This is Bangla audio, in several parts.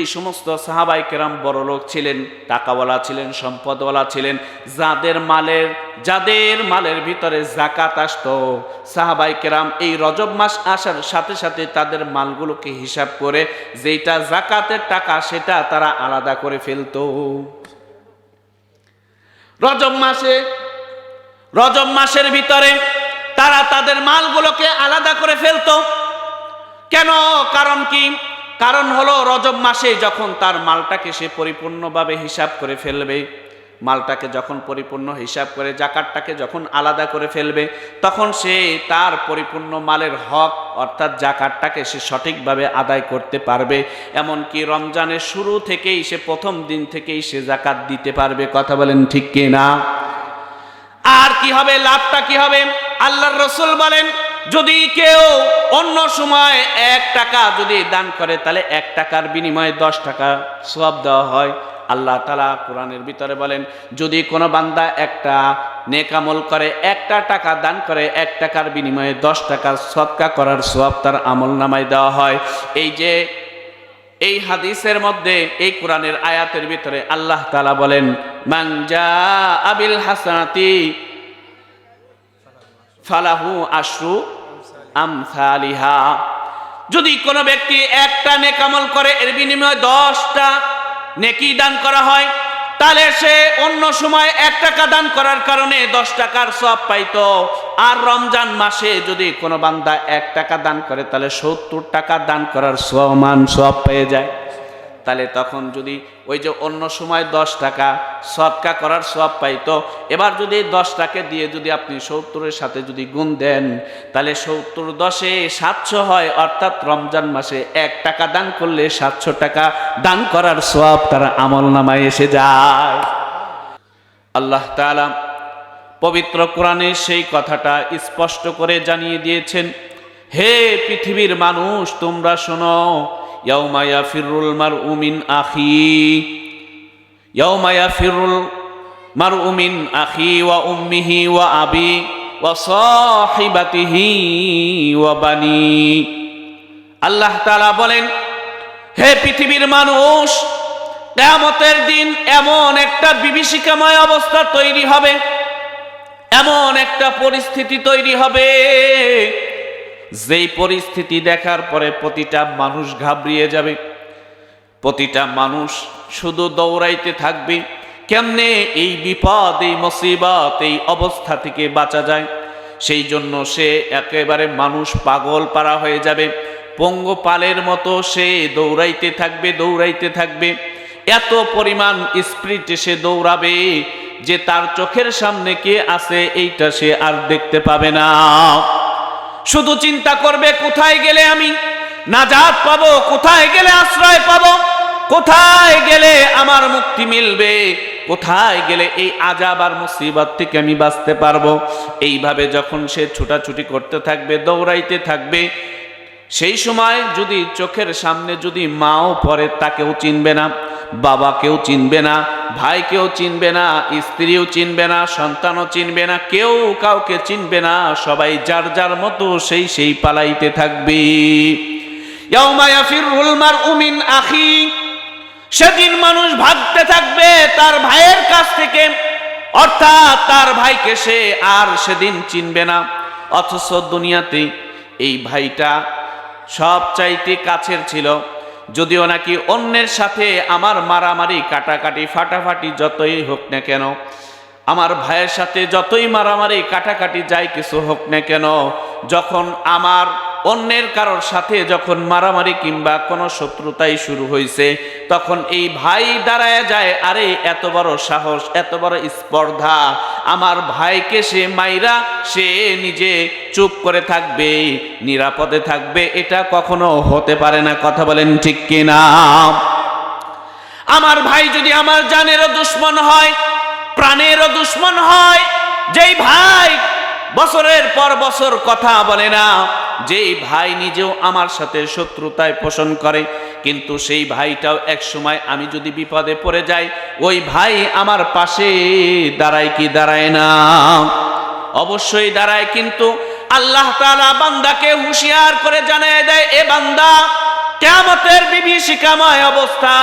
এই সমস্ত সাহাবায়ে কেরাম বড় লোক ছিলেন, টাকাওয়ালা ছিলেন, সম্পদওয়ালা ছিলেন, যাদের মালের ভিতরে যাকাত আসতো, সাহাবায়ে কেরাম এই রজব মাস আসার সাথে সাথে তাদের মালগুলোকে হিসাব করে যেটা যাকাতের টাকা সেটা তারা আলাদা করে ফেলতো। রজব মাসের ভিতরে তারা তাদের মালগুলোকে আলাদা করে ফেলতো। কেন? কারণ কি? কারণ হলো রজব মাসে যখন তার মালটাকে সে পরিপূর্ণভাবে হিসাব করে ফেলবে, মালটাকে যখন পরিপূর্ণ হিসাব করে যাকাতটাকে যখন আলাদা করে ফেলবে, তখন সে তার পরিপূর্ণ মালের হক অর্থাৎ যাকাতটাকে সে সঠিকভাবে আদায় করতে পারবে। এমনকি রমজানের শুরু থেকেই সে প্রথম দিন থেকেই সে যাকাত দিতে পারবে। কথা বলেন ঠিক কি না? আর কি হবে? লাভটা কি হবে? আল্লাহর রাসূল বলেন, যদি কেউ অন্য সময় 1 টাকা যদি দান করে তাহলে 1 টাকার বিনিময়ে 10 টাকা সওয়াব দেওয়া হয়। আল্লাহ তাআলা কোরআনের ভিতরে বলেন, যদি কোনো বান্দা একটা নেক আমল করে, 1টা টাকা দান করে, 1 টাকার বিনিময়ে 10 টাকা সদকা করার সওয়াব তার আমলনামায় দেওয়া হয়। এই হাদিসের মধ্যে, এই কোরআনের আয়াতের ভিতরে আল্লাহ তাআলা বলেন, মান জাআ বিল হাসানাতি ফালাহু আশরু আমসালিহা। যদি কোনো ব্যক্তি 1টা নেক আমল করে, এর বিনিময়ে 10টা নেকি দান করা হয়, তাহলে সে অন্য সময় 1 টাকা দান করার কারণে 10 টাকার সওয়াব পাইতো। আর রমজান মাসে যদি কোনো বান্দা 1 টাকা দান করে তাহলে 70 টাকা দান করার সওয়াব পেয়ে যায়। তাহলে তখন যদি ওই যে অন্য সময় 10 টাকা সদকা করার সওয়াব পাইতো, এবার যদি 10 টাকা দিয়ে যদি আপনি 70-এর সাথে যদি গুণ দেন, তাহলে 70 10-এ 700 হয়। অর্থাৎ রমজান মাসে 1 টাকা দান করলে 700 টাকা দান করার সওয়াব তার আমলনামায় এসে যায়। আল্লাহ তাআলা পবিত্র কোরআনে সেই কথাটা স্পষ্ট করে জানিয়ে দিয়েছেন, হে পৃথিবীর মানুষ, তোমরা শোনো, ইয়াউমা ইয়াফিরুল মারউ মিন আখি ওয়া উম্মিহি ওয়া আবি ওয়া সাহিবাতিহি ওয়া বানি। আল্লাহ তাআলা বলেন, হে পৃথিবীর মানুষ, কিয়ামতের দিন এমন একটা বিভীষিকাময় অবস্থা তৈরি হবে, এমন একটা পরিস্থিতি তৈরি হবে, যেই পরিস্থিতি দেখার পরে প্রতিটা মানুষ ঘাবড়িয়ে যাবে। প্রতিটা মানুষ শুধু দৌড়াইতে থাকবে, কেমনে এই বিপদ, এই মুসিবত, এই অবস্থা থেকে বাঁচা যায়। সেই জন্য সে একেবারে মানুষ পাগল পারা হয়ে যাবে, পঙ্গপালের মতো সে দৌড়াইতে থাকবে। এত পরিমাণ স্পিডে সে দৌড়াবে যে তার চোখের সামনে কে আছে এইটা সে আর দেখতে পাবে না। শুধু চিন্তা করবে, কোথায় গেলে আমি নাজাত পাবো, কোথায় গেলে আশ্রয় পাবো, কোথায় গেলে আমার মুক্তি মিলবে, কোথায় গেলে এই আযাব আর মুসিবত থেকে আমি বাঁচতে পারবো। এইভাবে যখন সে ছুটাছুটি করতে থাকবে, দৌড়াইতে থাকবে, সেই সময় যদি চোখের সামনে যদি মাও পড়ে, তাকেও চিনবে না, বাবাকেও চিনবে না, ভাইকেও চিনবে না, স্ত্রীও চিনবে না, সন্তানও চিনবে না, কেউ কাউকে চিনবে না, সবাই যার যার মতো সেই পালাইতে থাকবে। ইয়াউমা ইয়াফিরুল মারউ মিন আখি, সেদিন মানুষ ভাগতে থাকবে তার ভাইয়ের কাছ থেকে, অর্থাৎ তার ভাইকে সে আর সেদিন চিনবে না। অথচ দুনিয়াতে এই ভাইটা সব চাইতে কাছের ছিল, যদিও নাকি অন্যের সাথে আমার মারামারি, কাটাকাটি, ফাটাফাটি যতই হোক না কেন, আমার ভাইয়ের সাথে যতই মারামারি, কাটাকাটি যাই কিছু হোক না কেন, যখন আমার অন্যের কারোর সাথে যখন মারামারি কিংবা কোনো শত্রুতাই শুরু হয়েছে, তখন এই ভাই দাঁড়ায় যায়, আরে এত বড় সাহস, এত বড় স্পর্ধা, আমার ভাইকে সে মাইরা সে নিজে চুপ করে থাকবে, নিরাপদে থাকবে, এটা কখনো হতে পারে না। কথা বলেন ঠিক কিনা? আমার ভাই যদি আমার জানেরও দুশমন হয়, প্রাণেরও দুশমন হয়, যেই ভাই বছরের পর বছর কথা বলে না, যেই ভাই নিজেও আমার সাথে শত্রুতায় পোষণ করে, কিন্তু সেই ভাইটাও এক সময় আমি যদি বিপদে পড়ে যাই, ওই ভাই আমার পাশে দাঁড়ায় কি দাঁড়ায় না? অবশ্যই দাঁড়ায়। কিন্তু আল্লাহ তাআলা বান্দাকে হুঁশিয়ার করে জানায় দেয়, এ বান্দা, কিয়ামতের বিভীষিকাময় অবস্থা,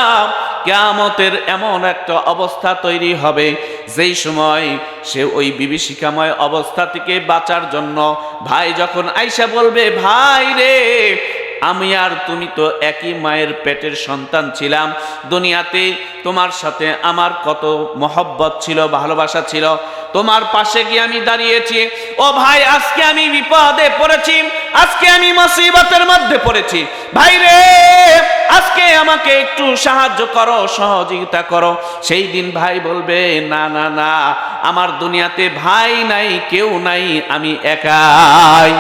কিয়ামতের এমন একটা অবস্থা তৈরি হবে যেই সময় সে ওই বিভীষিকাময় অবস্থা থেকে বাঁচার জন্য ভাই যখন আইসা বলবে, ভাই রে আমি আর তুমি তো একই মায়ের পেটের সন্তান ছিলাম, দুনিয়াতে তোমার সাথে আমার কত মহব্বত ছিল, ভালোবাসা ছিল, তোমার পাশে গিয়ে আমি দাঁড়িয়েছি, ও ভাই আজকে আমি বিপদে পড়েছি, আজকে আমি মুসিবতের মধ্যে পড়েছি, ভাই রে আজকে আমাকে একটু সাহায্য করো, সহযোগিতা করো। সেই দিন ভাই বলবে, না না না, আমার দুনিয়াতে ভাই নাই, কেউ নাই, আমি একাই।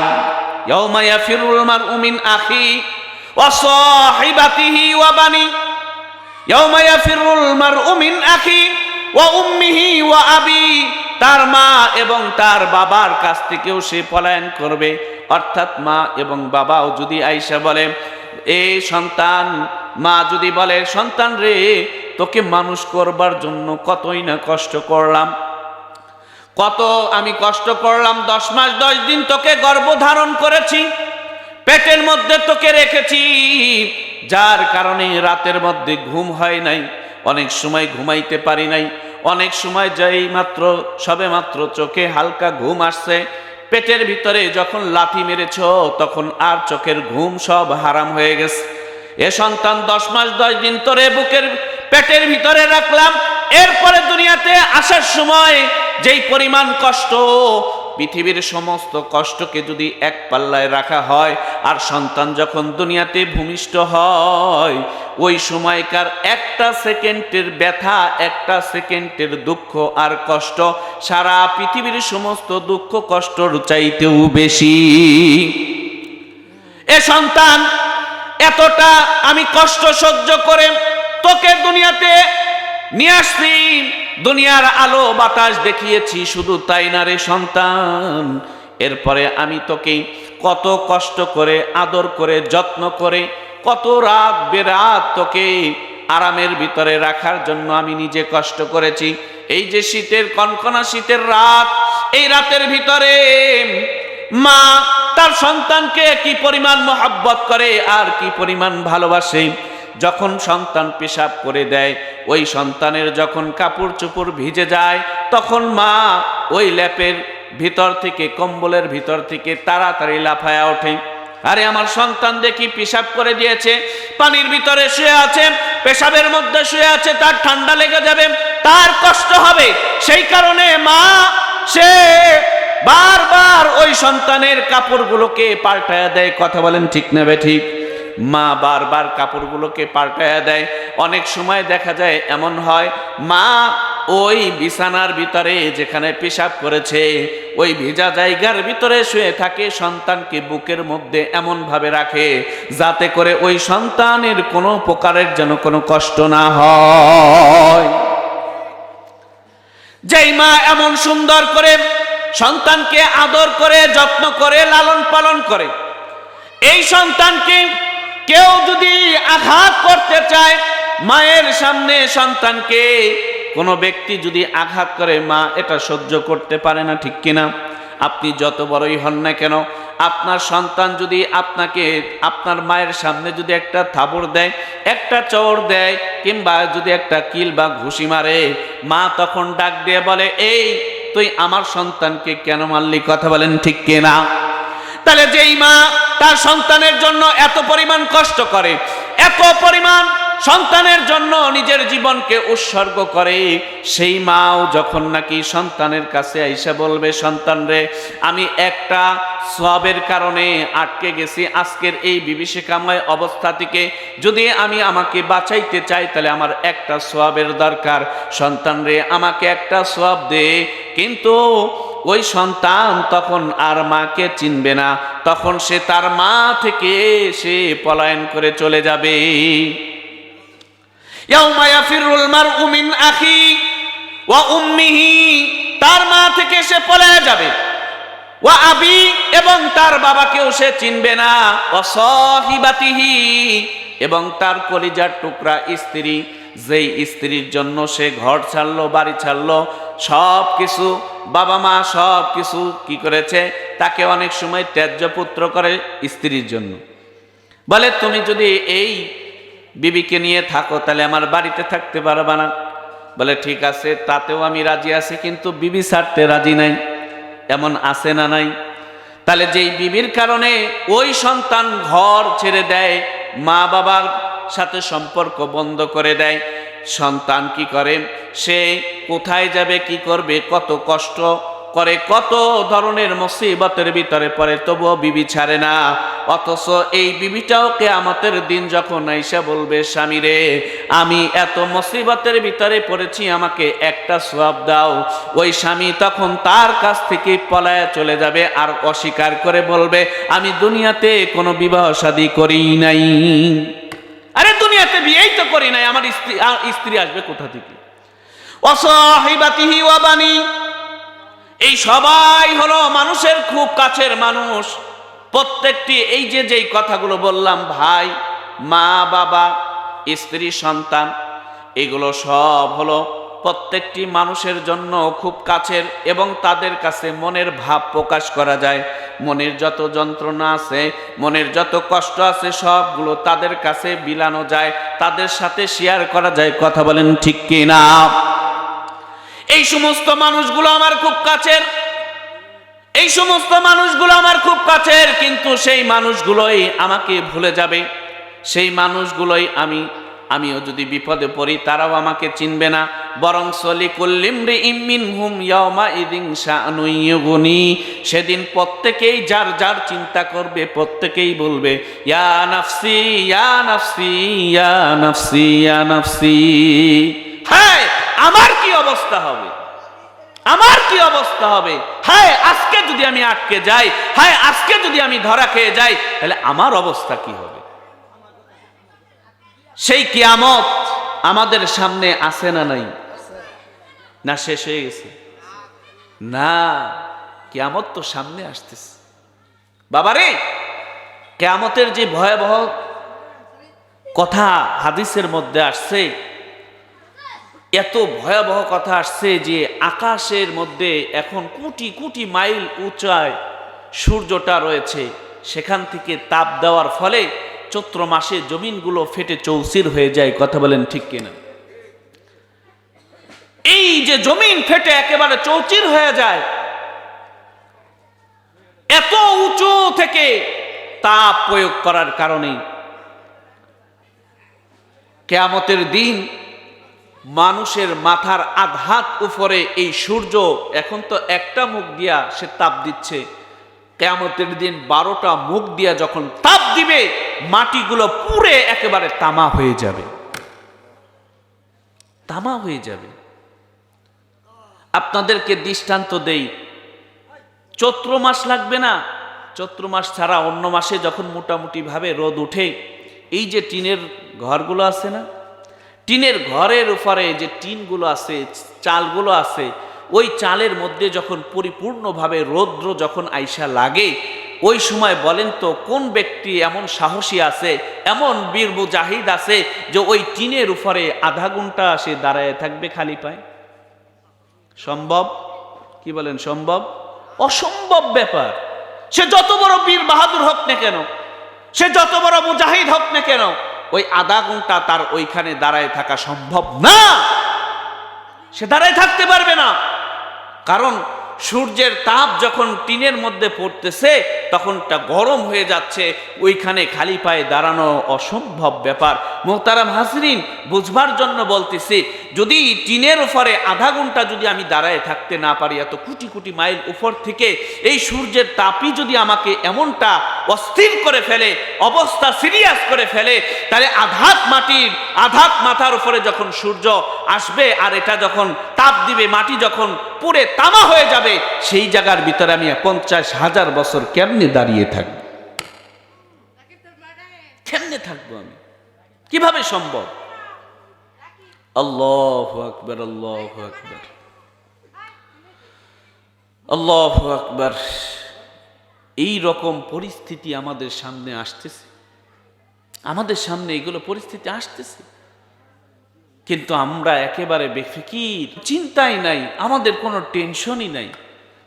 ইয়াউমা ইয়াফিরুল মারউ মিন আখি ওয়া সাহিবাতিহি ওয়া বানি, ইয়াউমা ইয়াফিরুল মারউ মিন আখি ওয়া উম্মিহি ওয়া আবি, তার মা এবং তার বাবার কাছ থেকেও সে পলায়ন করবে। অর্থাৎ মা এবং বাবাও যদি আইসা বলে, এ সন্তান, মা যদি বলে, সন্তান রে তোকে মানুষ করবার জন্য কতই না কষ্ট করলাম, কত আমি কষ্ট করলাম, 10 মাস 10 দিন তোকে গর্ভধারণ করেছি, পেটের মধ্যে তোকে রেখেছি, যার কারণে রাতের মধ্যে ঘুম হয় নাই, অনেক সময় ঘুমাইতে পারি নাই, অনেক সময় যাই মাত্র সবে মাত্র চোখে হালকা ঘুম আসছে, পেটের ভিতরে যখন লাথি মেরেছ তখন আর চোখের ঘুম সব হারাম হয়ে গেছে। এ সন্তান 10 মাস 10 দিন তোরে বুকের পেটের ভিতরে রাখলাম, এরপরে দুনিয়াতে আসার সময় যেই পরিমাণ কষ্ট, পৃথিবীর সমস্ত কষ্টকে যদি এক পাল্লায় রাখা হয়, আর সন্তান যখন দুনিয়াতে ভূমিষ্ঠ হয়, ওই সময়কার একটা সেকেন্ডের ব্যথা, একটা সেকেন্ডের দুঃখ আর কষ্ট সারা পৃথিবীর সমস্ত দুঃখ কষ্টর চাইতেও বেশি। এ সন্তান, এতটা আমি কষ্ট সহ্য করে তোকে দুনিয়াতে নিয়ে আসছি, দুনিয়ার আলো বাতাস দেখিয়েছি, শুধু তাই না রে সন্তান, এরপরে আমি তোকে কত কষ্ট করে, আদর করে, যত্ন করে, কত রাত বেরাত তোকে আরামের ভিতরে রাখার জন্য আমি নিজে কষ্ট করেছি। এই যে শীতের কনকনা শীতের রাত, এই রাতের ভিতরে মা তার সন্তানকে কি পরিমাণ মহব্বত করে আর কি পরিমাণ ভালোবাসে। যখন সন্তান পেশাব করে দেয়, ওই সন্তানের যখন কাপড় চোপড় ভিজে যায়, তখন মা ওই ল্যাপের ভিতর থেকে, কম্বলের ভিতর থেকে তাড়াতাড়ি লাফায়া ওঠে, আরে আমার সন্তান দেখি পেশাব করে দিয়েছে, পানির ভিতরে শুয়ে আছে, পেশাবের মধ্যে শুয়ে আছে, তার ঠান্ডা লেগে যাবে, তার কষ্ট হবে, সেই কারণে মা সে বারবার ওই সন্তানের কাপড়গুলোকে পাল্টায়া দেয়। কথা বলেন ঠিক না ঠিক? মা বারবার কাপড়গুলোকে পাল্টায়া দেয়। অনেক সময় দেখা যায় এমন হয়, মা ওই বিছানার ভিতরে যেখানে পেশাব করেছে ওই ভেজা জায়গার ভিতরে শুয়ে থাকে, সন্তানকে বুকের মধ্যে এমন ভাবে রাখে যাতে করে ওই সন্তানের কোনো প্রকারের যেন কোনো কষ্ট না হয়। যেই মা এমন সুন্দর করে সন্তানকে আদর করে, যত্ন করে, লালন পালন করে, এই সন্তানকে কেউ যদি আঘাত করতে চায়, মায়ের সামনে সন্তানকে কোনো ব্যক্তি যদি আঘাত করে, মা এটা সহ্য করতে পারে না, ঠিক কিনা? আপনি যত বড়ই হন না কেন, আপনার সন্তান যদি আপনাকে আপনার মায়ের সামনে যদি একটা থাবড় দেয়, একটা চড় দেয়, কিংবা যদি একটা কিল বা ঘুষি মারে, মা তখন ডাক দিয়ে বলে, এই তুই আমার সন্তানকে কেন মারলি? কথা বলেন ঠিক কিনা? তাহলে যেই মা তার সন্তানের জন্য এত পরিমাণ কষ্ট করে, এত পরিমাণ সন্তানের জন্য নিজের জীবনকে উৎসর্গ করে, সেই মাও যখন নাকি সন্তানের কাছে আইসা বলবে, সন্তান রে আমি একটা সওয়াবের কারণে আটকে গেছি, আজকের এই বিভীষিকাময় অবস্থা থেকে যদি আমি আমাকে বাঁচাইতে চাই, তাহলে আমার একটা সওয়াবের দরকার, সন্তান রে আমাকে একটা সওয়াব দে। কিন্তু ওই সন্তান তখন আর মাকে চিনবে না, তখন সে তার মা থেকে সে পলায়ন করে চলে যাবে। ইয়াউমা ইয়াফিরুল মারউ মিন আখি ওয়া উম্মিহি, তার মা থেকে সে পলায় যাবে, ওয়া আবি, এবং তার বাবাকেও সে চিনবে না, ওয়া সাহিবাতিহি, এবং তার কলিজার টুকরা স্ত্রী, যেই স্ত্রীর জন্য সে ঘর ছাড়লো, বাড়ি ছাড়লো, সব কিছু, বাবা মা সব কিছু কি করেছে, তাকে অনেক সময় ত্যায্য পুত্র করে স্ত্রীর জন্য। বলে তুমি যদি এই বিবিকে নিয়ে থাকো তাহলে আমার বাড়িতে থাকতে পারবা না। বলে ঠিক আছে, তাতেও আমি রাজি আছি, কিন্তু বিবি ছাড়তে রাজি নাই। এমন আছে না নাই? তাহলে যেই বিবির কারণে ওই সন্তান ঘর ছেড়ে দেয়, মা বাবার সাথে সম্পর্ক বন্ধ করে দেয়, সন্তান কি করে, সে কোথায় যাবে, কি করবে, কত কষ্ট করে, কত ধরনের মুসিবতের ভিতরে পড়ে, তবুও বিবি ছাড়ে না। অথচ এই বিবিটাও কিয়ামতের দিন যখন আইসা বলবে, স্বামী রে আমি এত মুসিবতের ভিতরে পড়েছি, আমাকে একটা সওয়াব দাও, ওই স্বামী তখন তার কাছ থেকে পলায়া চলে যাবে আর অস্বীকার করে বলবে, আমি দুনিয়াতে কোনো বিবাহ শাদী করি নাই। আরে দুনিয়াতে বিয়েই তো করি নাই, আমার স্ত্রী আসবে কোথা থেকে? ওয়াসাহিবাতিহি ওয়া বানি, এই সবাই হলো মানুষের খুব কাছের মানুষ। প্রত্যেকটি এই যে যেই কথাগুলো বললাম, ভাই, মা, বাবা, স্ত্রী, সন্তান, এগুলো সব হলো প্রত্যেকটি মানুষের জন্য খুব কাছের, এবং তাদের কাছে মনের ভাব প্রকাশ করা যায়। মনের যত যন্ত্রণা আছে, মনের যত কষ্ট আছে, সবগুলো তাদের কাছে বিলানো যায়, তাদের সাথে শেয়ার করা যায়। কথা বলেন ঠিক কি না? এই সমস্ত মানুষগুলো আমার খুব কাছের, এই সমস্ত মানুষগুলো আমার খুব কাছের, কিন্তু সেই মানুষগুলোই আমাকে ভুলে যাবে, সেই মানুষগুলোই আমিও যদি বিপদে পড়ি তারাও আমাকে চিনবে না। বরং লিকুল্লিমরিইম মিনহুম ইয়াওমাইযিন শাআনুন ইউগনি, সেদিন প্রত্যেকেই যার যার চিন্তা করবে, প্রত্যেকেই বলবে, ইয়া নাফসি ইয়া নাফসি ইয়া নাফসি ইয়া নাফসি। হ্যাঁ, আমার কি অবস্থা হবে, আমার কি অবস্থা হবে? হ্যাঁ, আজকে যদি আমি আটকে যাই, হ্যাঁ আজকে যদি আমি ধরা খেয়ে যাই, তাহলে আমার অবস্থা কি হবে? সেই কিয়ামত আমাদের সামনে আছে না নাই? না শেষ হয়ে গেছে? না, কিয়ামত তো সামনে আসতেছে। বাবারে, কিয়ামতের যে ভয়াবহ কথা হাদিসের মধ্যে আসছে, এত ভয়াবহ কথা আসছে যে আকাশের মধ্যে এখন কোটি কোটি মাইল উঁচায় সূর্যটা রয়েছে, সেখান থেকে তাপ দেওয়ার ফলে চৈত্র মাসে জমিনগুলো ফেটে চৌচির হয়ে যায়। কথা বলেন ঠিক কিনা? এই যে জমিন ফেটে একেবারে চৌচির হয়ে যায়, এত উঁচু থেকে তাপ প্রয়োগ করার কারণে কিয়ামতের দিন মানুষের মাথার আধাত উপরে এই সূর্য এখন তো একটা মুখ দিয়া সে তাপ দিচ্ছে, কিয়ামতের দিন 12টা মুখ দিয়া যখন তাপ দিবে, মাটিগুলো পুড়ে একেবারে তামা হয়ে যাবে, তামা হয়ে যাবে। আপনাদেরকে দৃষ্টান্ত দেই, চৈত্র মাস লাগবে না, চৈত্র মাস ছাড়া অন্য মাসে যখন মোটামুটি ভাবে রোদ উঠে, এই যে টিনের ঘরগুলো আছে না, টিনের ঘরের উপরে যে টিনগুলো আছে, চালগুলো আছে, ওই চালের মধ্যে যখন পরিপূর্ণভাবে রৌদ্র যখন আইসা লাগে, ওই সময় বলেন তো কোন ব্যক্তি এমন সাহসী আছে, এমন বীর মুজাহিদ আছে যে ওই টিনের উপরে আধা ঘন্টা সে দাঁড়ায় থাকবে খালি পায়? সম্ভব? কি বলেন, সম্ভব? অসম্ভব ব্যাপার। সে যত বড় বীর বাহাদুর হোক না কেন, সে যত বড় মুজাহিদ হোক না কেন, ওই আধা ঘন্টা তার ওইখানে দাঁড়ায় থাকা সম্ভব না, সে দাঁড়ায় থাকতে পারবে না। কারণ সূর্যের তাপ যখন টিনের মধ্যে পড়তেছে তখন তা গরম হয়ে যাচ্ছে, ওইখানে খালি পায়ে দাঁড়ানো অসম্ভব ব্যাপার। মোহতারাম হাজরিন, বুঝবার জন্য বলতেছি, যদি টিনের উপরে আধা ঘন্টা যদি আমি দাঁড়ায় থাকতে না পারি, এত কোটি কোটি মাইল উপর থেকে এই সূর্যের তাপই যদি আমাকে এমনটা অস্থির করে ফেলে, অবস্থা সিরিয়াস করে ফেলে, তাহলে আধাত মাটির আধাত মাথার উপরে যখন সূর্য আসবে আর এটা যখন তাপ দিবে, মাটি যখন পুড়ে তামা হয়ে যাবে, সেই জায়গার ভিতরে আমি 50,000 বছর কেমনে দাঁড়িয়ে থাকবো? কেমনে থাকবো আমি? কিভাবে সম্ভব? আল্লাহু আকবার, আল্লাহু আকবার, আল্লাহু আকবার। এই রকম পরিস্থিতি আমাদের সামনে আসতেছে, আমাদের সামনে এগুলো পরিস্থিতি আসতেছে, কিন্তু আমরা একেবারে বেফিকির, চিন্তাই নাই, আমাদের কোনো টেনশনই নাই।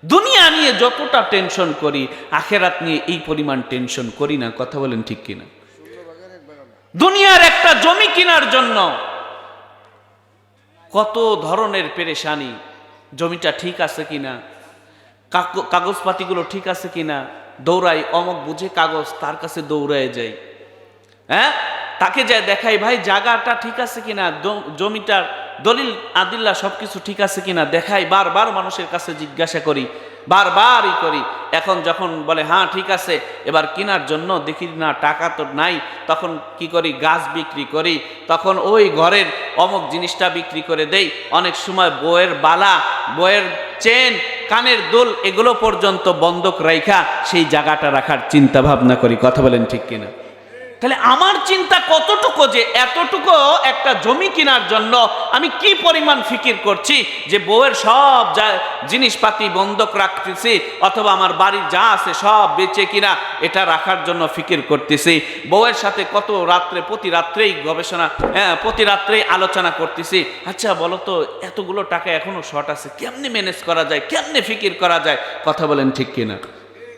দুনিয়া নিয়ে যতটা টেনশন করি, আখেরাত নিয়ে এই পরিমাণ টেনশন করি না। কথা বলেন ঠিক কিনা? দুনিয়ার একটা জমি কেনার জন্য কত ধরনের পেরেশানি। জমিটা ঠিক আছে কিনা, কাগজপাতিগুলো ঠিক আছে কিনা, দৌড়াই, অমক বুঝে কাগজ, তার কাছে দৌড়ায় যাই, হ্যাঁ, তাকে যায় দেখাই, ভাই জায়গাটা ঠিক আছে কিনা, জমিটার দলিল আদিল্লা সবকিছু ঠিক আছে কিনা দেখাই, বারবার মানুষের কাছে জিজ্ঞাসা করি, বারবারই করি। এখন যখন বলে হ্যাঁ ঠিক আছে, এবার কেনার জন্য দেখি না টাকা তো নাই, তখন কি করি, গাছ বিক্রি করি, তখন ওই ঘরের অমুক জিনিসটা বিক্রি করে দেই। অনেক সময় বইয়ের বালা, বইয়ের চেন, কানের দুল, এগুলো পর্যন্ত বন্ধক রাইখা সেই জায়গাটা রাখার চিন্তা ভাবনা করি। কথা বলেন ঠিক কিনা? তাহলে আমার চিন্তা কতটুকু যে এতটুকু একটা জমি কেনার জন্য আমি কি পরিমাণ ফিকির করছি, যে বউয়ের সব জিনিসপাতি বন্ধক রাখতেছি, অথবা আমার বাড়ির যা আছে সব বেচে কিনা এটা রাখার জন্য ফিকির করতেছি। বউয়ের সাথে কত রাত্রে, প্রতি রাত্রেই গবেষণা, প্রতি রাত্রেই আলোচনা করতেছি। আচ্ছা বলো তো, এতগুলো টাকা এখনো শর্ট আছে, কেমনে ম্যানেজ করা যায়, কেমনে ফিকির করা যায়? কথা বলেন ঠিক কিনা?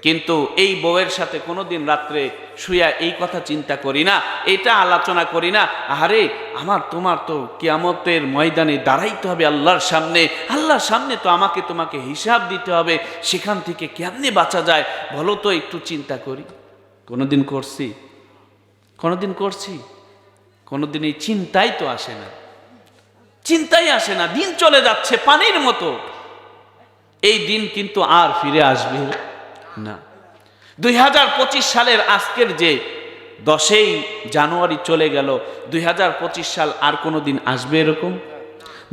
কিন্তু এই বউয়ের সাথে কোনোদিন রাত্রে শুয়া এই কথা চিন্তা করি না, এটা আলোচনা করি না, আরে আমার তোমার তো কিয়ামতের ময়দানে দাঁড়াইতে হবে আল্লাহর সামনে, আল্লাহর সামনে তো আমাকে তোমাকে হিসাব দিতে হবে, সেখান থেকে কেমনে বাঁচা যায় বলো তো, একটু চিন্তা করি। কোনোদিন করছি? কোনোদিন করছি? কোনোদিন এই চিন্তাই তো আসে না, চিন্তাই আসে না। দিন চলে যাচ্ছে পানির মতো। এই দিন কিন্তু আর ফিরে আসবে না। 2025 সালের আজকের যে 10ই জানুয়ারি চলে গেল, 2025 সাল আর কোনো দিন আসবে এরকম?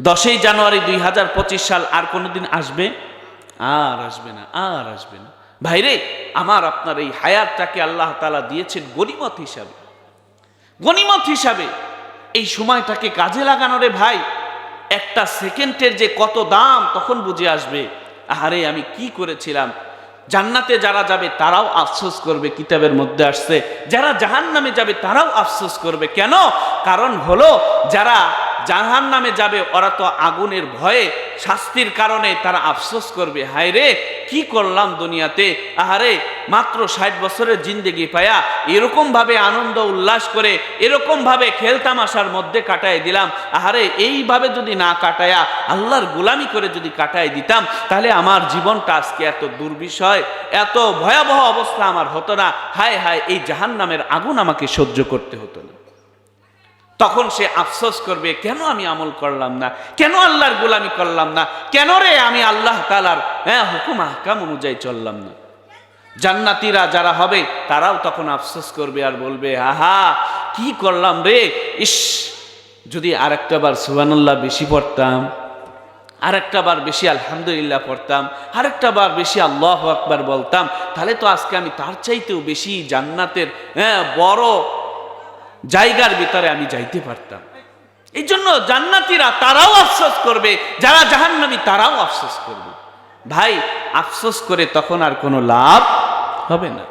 10ই জানুয়ারি 2025 সাল আর কোনো দিন আসবে? আর আসবে না, আর আসবে না। ভাইরে আমার, আপনার এই হায়াতটাকে আল্লাহ তাআলা দিয়েছেন গনিমত হিসাবে, গনিমত হিসাবে। এই সময়টাকে কাজে লাগানো রে ভাই। একটা সেকেন্ডের যে কত দাম তখন বুঝে আসবে, আরে আমি কি করেছিলাম। জান্নাতে যারা যাবে তারাও আফসোস করবে, কিতাবের মধ্যে আসছে, যারা জাহান্নামে যাবে তারাও আফসোস করবে। কেন? কারণ হলো যারা জাহান্নামে যাবে ওরা তো আগুনের ভয়ে, শাস্তির কারণে তারা আফসোস করবে, হায় রে কি করলাম দুনিয়াতে, আহারে মাত্র 60 বছরের জিন্দেগি পায়া এরকম ভাবে আনন্দ উল্লাস করে, এরকম ভাবে খেলতামাশার মধ্যে কাটায় দিলাম, আহারে এইভাবে যদি না কাটায়া আল্লাহর গোলামি করে যদি কাটায় দিতাম, তাহলে আমার জীবনটা আজকে এত দুর্বিষয়, এত ভয়াবহ অবস্থা আমার হতো না। হায় হায়, এই জাহান্নামের আগুন আমাকে সহ্য করতে হতো না। তখন সে আফসোস করবে, কেন আমি আমল করলাম না, কেন আল্লাহর গোলামি করলাম না, কেন রে আমি আল্লাহ তাআলার হুকুম আহকাম অনুযায়ী চললাম না। জান্নাতীরা যারা হবে তারাও তখন আফসোস করবে আর বলবে, আহা কি করলাম রে, ইস যদি আরেকটা বার সুবহানাল্লাহ বেশি পড়তাম, আরেকটা বার বেশি আলহামদুলিল্লাহ পড়তাম, আরেকটা বার বেশি আল্লাহু আকবার বলতাম, তাহলে তো আজকে আমি তার চাইতেও বেশি জান্নাতের বড় জায়গার ভিতরে আমি যাইতে পারতাম। এই জন্য জান্নাতীরা তারাও আফসোস করবে, যারা জাহান্নামী তারাও আফসোস করবে। ভাই আফসোস করে তখন আর কোনো লাভ হবে না,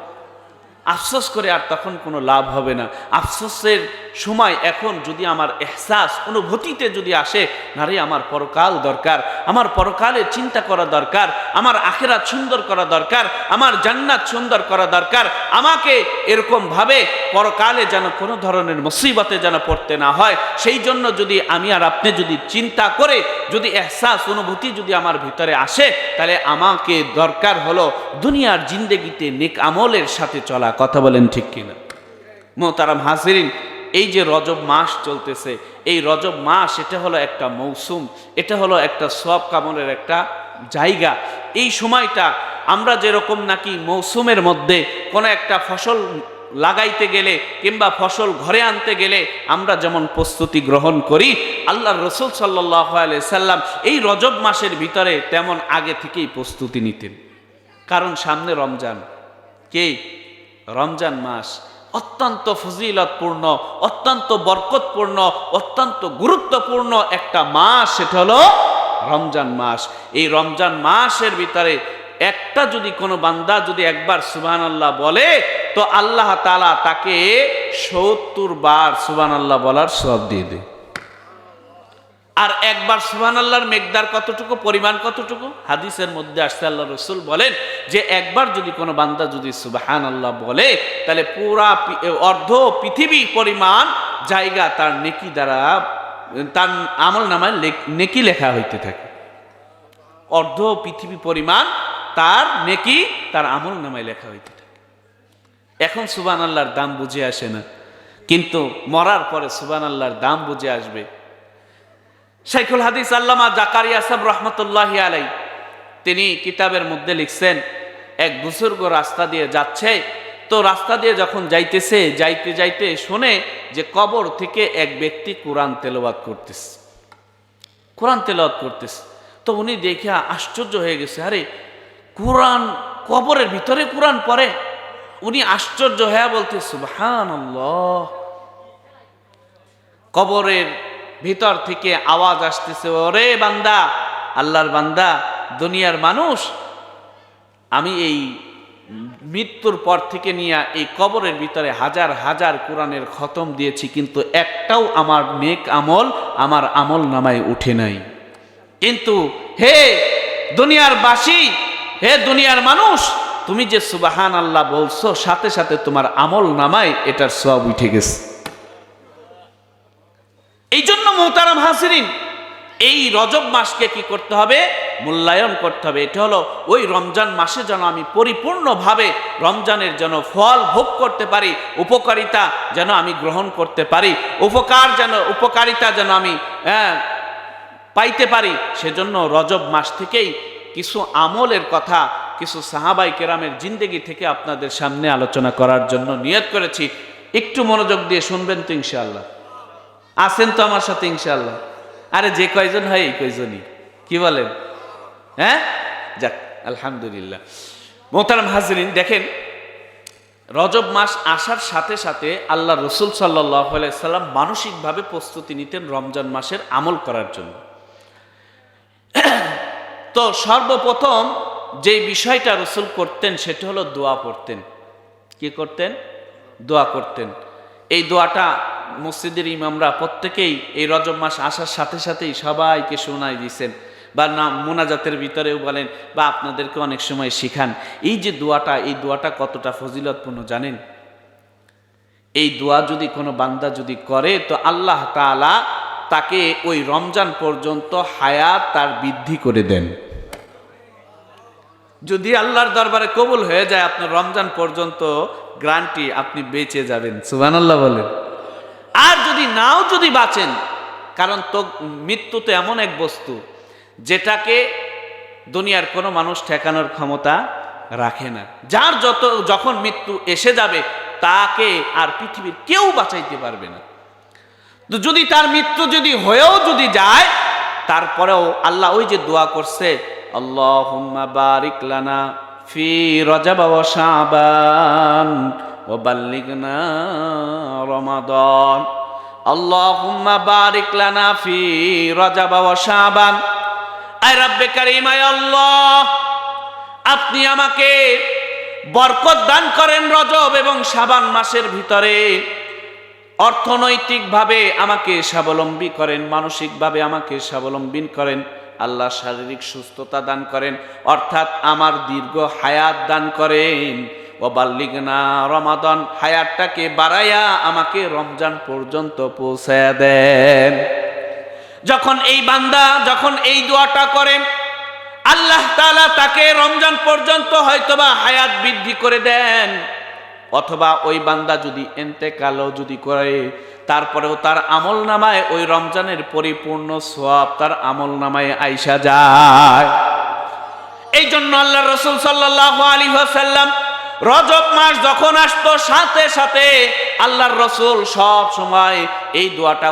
আফসোস করে আর তখন কোনো লাভ হবে না। আফসোসের সময় এখন যদি আমার এহসাস, অনুভূতিতে যদি আসে, না রে আমার পরকাল দরকার, আমার পরকালের চিন্তা করা দরকার, আমার আখিরাত সুন্দর করা দরকার, আমার জান্নাত সুন্দর করা দরকার, আমাকে এরকম ভাবে পরকালে যেন কোনো ধরনের মুসিবতে যেন পড়তে না হয়, সেই জন্য যদি আমি আর আপনি যদি চিন্তা করে যদি এহসাস, অনুভূতি যদি আমার ভিতরে আসে, তাহলে আমাকে দরকার হলো দুনিয়ার জিন্দেগিতে নেক আমলের সাথে চলা। কথা বলেন ঠিক কিনা? মোহতারাম হাজিরিন, এই যে রজব মাস চলতেছে, এই রজব মাস এটা হলো একটা মৌসুম, এটা হলো একটা সওয়াব কামলের একটা জায়গা। এই সময়টা আমরা যেরকম নাকি মৌসুমের মধ্যে কোনো একটা ফসল লাগাইতে গেলে কিংবা ফসল ঘরে আনতে গেলে আমরা যেমন প্রস্তুতি গ্রহণ করি, আল্লাহর রাসূল সাল্লাল্লাহু আলাইহি সাল্লাম এই রজব মাসের ভিতরে তেমন আগে থেকেই প্রস্তুতি নিতেন। কারণ সামনে রমজান, কে রমজান মাস অত্যন্ত ফজিলতপূর্ণ, অত্যন্ত বরকতপূর্ণ, অত্যন্ত গুরুত্বপূর্ণ একটা মাস, সেটা হলো রমজান মাস। এই রমজান মাসের ভিতরে একটা যদি কোনো বান্দা যদি একবার সুবহানাল্লাহ বলে, তো আল্লাহ তাআলা তাকে 70 বার সুবহানাল্লাহ বলার সওয়াব দিয়ে দেয়। আর একবার সুবহানাল্লাহর মেকদার কতটুকু, পরিমাণ কতটুকু? হাদিসের মধ্যে আসছে আল্লাহ রাসূল বলেন যে একবার যদি কোনো বান্দা যদি সুবহানাল্লাহ বলে, তাহলে পুরা অর্ধ পৃথিবী পরিমাণ জায়গা তার নেকি দ্বারা, তার আমল নামায় নেকি লেখা হইতে থাকে। অর্ধ পৃথিবী পরিমাণ তার নেকি তার আমল নামায় লেখা হইতে থাকে। এখন সুবহানাল্লাহর দাম বুঝে আসে না, কিন্তু মরার পরে সুবহানাল্লাহর দাম বুঝে আসবে। শাইখুল হাদিস আল্লামা জাকারিয়া সাহেব রহমতুল্লাহি আলাই তিনি কিতাবের মধ্যে লিখছেন, এক বুজুর্গ রাস্তা দিয়ে যাচ্ছে, তো রাস্তা দিয়ে যখন যাইতেছে, যাইতে যাইতে শুনে যে কবর থেকে এক ব্যক্তি কোরআন তেলাওয়াত করতেছে, কোরআন তেলাওয়াত করতেছে। তো উনি দেখে আশ্চর্য হয়ে গেছে, আরে কোরআন, কবরের ভিতরে কোরআন পড়ে। উনি আশ্চর্য হয়ে বলতে সুবহানাল্লাহ। কবরের ভিতর থেকে আওয়াজ আসতেছে, ওরে বান্দা, আল্লাহর বান্দা, দুনিয়ার মানুষ, আমি এই মৃত্যুর পর থেকে নিয়ে এই কবরের ভিতরে হাজার হাজার কোরআনের খতম দিয়েছি, কিন্তু একটাও আমার নেক আমল আমার আমল নামায় উঠে নাই। কিন্তু হে দুনিয়ার বাসী, হে দুনিয়ার মানুষ, তুমি যে সুবহানাল্লাহ বলছো, সাথে সাথে তোমার আমল নামায় এটার সওয়াব উঠে গেছে। এই জন্য মুহতারাম হাজিরিন, এই রজব মাসকে কি করতে হবে? মূল্যায়ন করতে হবে। এটা হলো ওই রমজান মাসে যেন আমি পরিপূর্ণভাবে রমজানের যেন ফল ভোগ করতে পারি, উপকারিতা যেন আমি গ্রহণ করতে পারি, উপকারিতা যেন আমি পাইতে পারি। সেজন্য রজব মাস থেকেই কিছু আমলের কথা, কিছু সাহাবাই কেরামের জিন্দেগি থেকে আপনাদের সামনে আলোচনা করার জন্য নিয়ত করেছি। একটু মনোযোগ দিয়ে শুনবেন তো ইনশাআল্লাহ? আছেন তো আমার সাথে ইনশাআল্লাহ? আরে যে কয়জন হয় এই কয়জনই, কি বলেন? হ্যাঁ, যাক আলহামদুলিল্লাহ। মোহতারাম হাজরিন, দেখেন রজব মাস আসার সাথে সাথে আল্লাহ রসুল সাল্লাল্লাহু আলাইহি সাল্লাম মানসিকভাবে প্রস্তুতি নিতেন রমজান মাসের আমল করার জন্য। তো সর্বপ্রথম যে বিষয়টা রসুল করতেন সেটা হলো দোয়া পড়তেন। কি করতেন? দোয়া করতেন। এই দোয়াটা মসজিদের ইমামরা প্রত্যেকেই এই রজব মাস আসার সাথে সাথেই সবাইকে শোনাই দিয়েছেন, বা মোনাজাতের ভিতরেও বলেন, বা আপনাদেরকে অনেক সময় শিখান। এই যে দোয়াটা, এই দোয়াটা কতটা ফজিলতপূর্ণ জানেন? এই দোয়া যদি কোনো বান্দা যদি করে, তো আল্লাহ তাআলা তাকে ওই রমজান পর্যন্ত হায়াত তার বৃদ্ধি করে দেন। যদি আল্লাহর দরবারে কবুল হয়ে যায়, আপনার রমজান পর্যন্ত গ্যারান্টি আপনি বেঁচে যাবেন। সুবহানাল্লাহ বলেন। আর যদি নাও যদি বাঁচেন, কারণ তো মৃত্যু তো এমন এক বস্তু যেটাকে দুনিয়ার কোনো মানুষ ঠেকানোর ক্ষমতা রাখে না। যার যখন মৃত্যু এসে যাবে, তাকে আর পৃথিবীর কেউ বাঁচাইতে পারবে না। তো যদি তার মৃত্যু যদি হয়েও যদি যায়, তারপরেও আল্লাহ ওই যে দোয়া করছে, আল্লাহুম্মা বারিক লানা ফি রজব ওয়া শাবান ওয়া বাল্লিগনা রমাদান, আল্লাহুম্মা বারিক লানা ফি রজব ওয়া শাবান। আয় রব্বে কারীম, আয় আল্লাহ, আপনি আমাকে বরকত দান করেন রজব এবং শাবান মাসের ভিতরে। অর্থনৈতিকভাবে আমাকে স্বাবলম্বী করেন, মানসিকভাবে আমাকে স্বাবলম্বী করেন। আল্লাহ শারীরিক সুস্থতা দান করেন, অর্থাৎ আমার দীর্ঘ হায়াত দান করেন। ও বাল্লিগনা রমাদান, হায়াতটাকে বাড়াইয়া আমাকে রমজান পর্যন্ত পৌঁছায়া দেন। যখন এই বান্দা যখন এই দোয়াটা করেন, আল্লাহ তাআলা তাকে রমজান পর্যন্ত হয়তোবা হায়াত বৃদ্ধি করে দেন, অথবা ওই বান্দা যদি ইন্তেকালও যদি করে, তারপরেও তার আমল নামায় ওই রমজানের পরিপূর্ণ সওয়াব তার আমল নামায় আইসা যায়। এই জন্য আল্লাহ রাসূল সাল্লাল্লাহু আলাইহি ওয়াসাল্লাম রজব মাস যখন আসতো, সাথে সাথে আল্লাহর রাসূল সব সময় এই দোয়াটা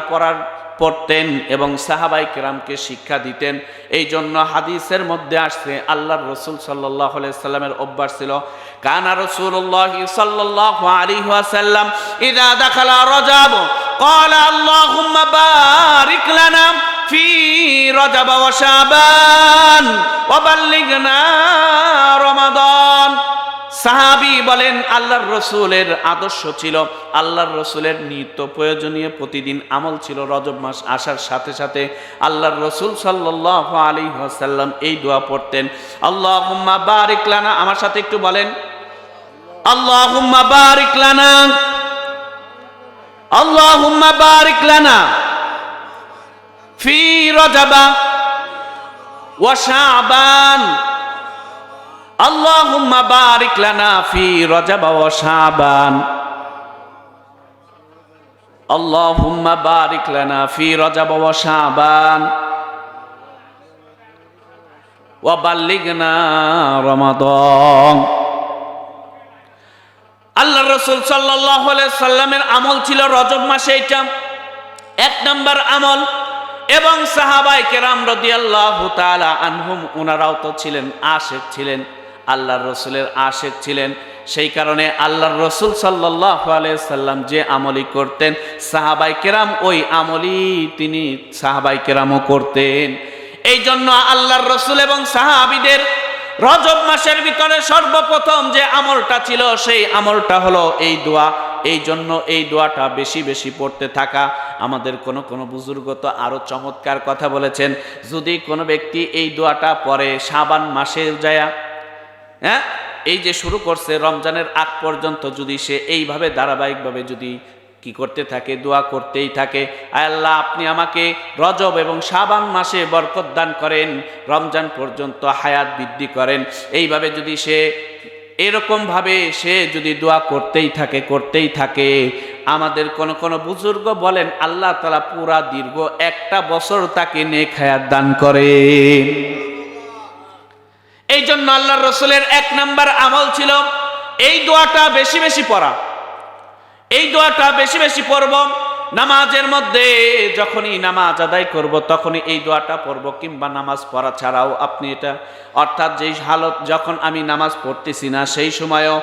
পড়তেন এবং সাহাবায়ে কেরামকে শিক্ষা দিতেন। এই জন্য হাদিসের মধ্যে আসছে, আল্লাহর রাসূল সাল্লাল্লাহু আলাইহি ওয়াসাল্লামের অভ্যাস ছিল, কানা রাসূলুল্লাহ সাল্লাল্লাহু আলাইহি ওয়াসাল্লাম ইযা দাখালা রজব ক্বালা আল্লাহুম্মা বারিক লানা ফি রজব ওয়া শাবান ওয়া বাল্লিগনা রমাদান। সাহাবী বলেন আল্লাহর রসুলের আদর্শ ছিল, আল্লাহর রসুলের নিত্য প্রয়োজনীয় প্রতিদিন আমল ছিল, রজব মাস আসার সাথে সাথে আল্লাহর রসুল সাল্লাল্লাহু আলাইহি ওয়াসাল্লাম এই দোয়া পড়তেন, আল্লাহুম্মা বারিক লানা। আমার সাথে একটু বলেন, আল্লাহুম্মা বারিক লানা, আল্লাহুম্মা বারিক লানা ফি রজবা ওয়া শাবান, আল্লাহুম্মা বারিক লানা ফি রজবা ওয়া শাবান, আল্লাহুম্মা বারিক লানা ফি রজবা ওয়া শাবান ওয়া বাল্লিগনা রমাদান। আল্লাহ রাসূল সাল্লাল্লাহু আলাইহি সাল্লামের আমল ছিল রজব মাসে এটা এক নাম্বার আমল। এবং সাহাবায়ে কেরাম রাদিয়াল্লাহু তাআলা আনহুম, ওনারাও তো ছিলেন আশিক, ছিলেন আল্লাহর রসুলের আশিক ছিলেন। সেই কারণে আল্লাহর রসুল সাল্লাল্লাহু আলাইহি সাল্লাম যে আমলই করতেন সাহাবায়ে কেরাম ওই আমলই তিনি সাহাবায়ে কেরামও করতেন। এই জন্য আল্লাহর রসুল এবং সাহাবীদের রজব মাসের ভিতরে সর্বপ্রথম যে আমলটা ছিল সেই আমলটা হলো এই দোয়া। এই জন্য এই দোয়াটা বেশি বেশি পড়তে থাকা। আমাদের কোনো বুজুর্গ তো আরো চমৎকার কথা বলেছেন, যদি কোনো ব্যক্তি এই দোয়াটা পড়ে শাবান মাসে যায়া, হ্যাঁ, এই যে শুরু করছে রমজানের আগ পর্যন্ত যদি সে এইভাবে ধারাবাহিকভাবে যদি কি করতে থাকে, দোয়া করতেই থাকে, আয় আল্লাহ আপনি আমাকে রজব এবং শাবান মাসে বরকত দান করেন, রমজান পর্যন্ত হায়াত বৃদ্ধি করেন, এইভাবে যদি সে এরকম ভাবে সে যদি দোয়া করতেই থাকে, আমাদের কোন বুজুর্গ বলেন আল্লাহ তাআলা পুরা দীর্ঘ একটা বছর তাকে নেক হায়াত দান করেন। এই জন্য আল্লাহর রসুলের এক নাম্বার আমল ছিল এই দোয়াটা বেশি বেশি পড়া। এই দোয়াটা বেশি বেশি পড়ব, নামাজের মধ্যে যখনই নামাজ আদায় করব তখনই এই দোয়াটা পড়ব, কিংবা নামাজ পড়া ছাড়াও আপনি এটা, অর্থাৎ যেই হালত যখন আমি নামাজ পড়তেছি না সেই সময়ও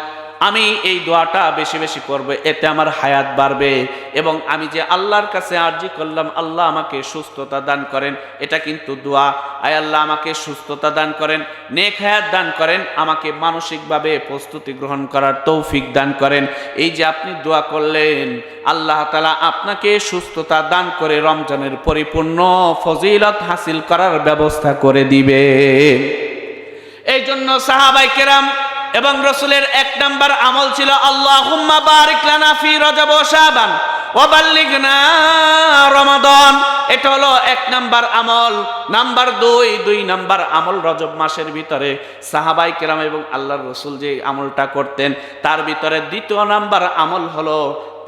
আমি এই দোয়াটা বেশি বেশি পড়ব, এতে আমার হায়াত বাড়বে। এবং আমি যে আল্লাহর কাছে আরজি করলাম আল্লাহ আমাকে সুস্থতা দান করেন, এটা কিন্তু দোয়া। আয় আল্লাহ আমাকে সুস্থতা দান করেন, নেক হায়াত দান করেন, আমাকে মানসিকভাবে প্রস্তুতি গ্রহণ করার তৌফিক দান করেন। এই যে আপনি দোয়া করলেন, আল্লাহ তাআলা আপনাকে সুস্থতা দান করে রমজানের পরিপূর্ণ ফজিলত হাসিল করার ব্যবস্থা করে দিবে। এই জন্য সাহাবায়ে কেরাম এবং রসুলের এক নাম্বার আমল ছিল আল্লাহুম্মা বারিক লানা ফি রজব ওয়া শাবান ওয়া বাল্লিগনা রমাদান। এটা হলো এক নাম্বার আমল। নাম্বার দুই নাম্বার আমল রজব মাসের ভিতরে সাহাবায়ে কেরাম এবং আল্লাহর রসুল যে আমলটা করতেন তার ভিতরে দ্বিতীয় নাম্বার আমল হলো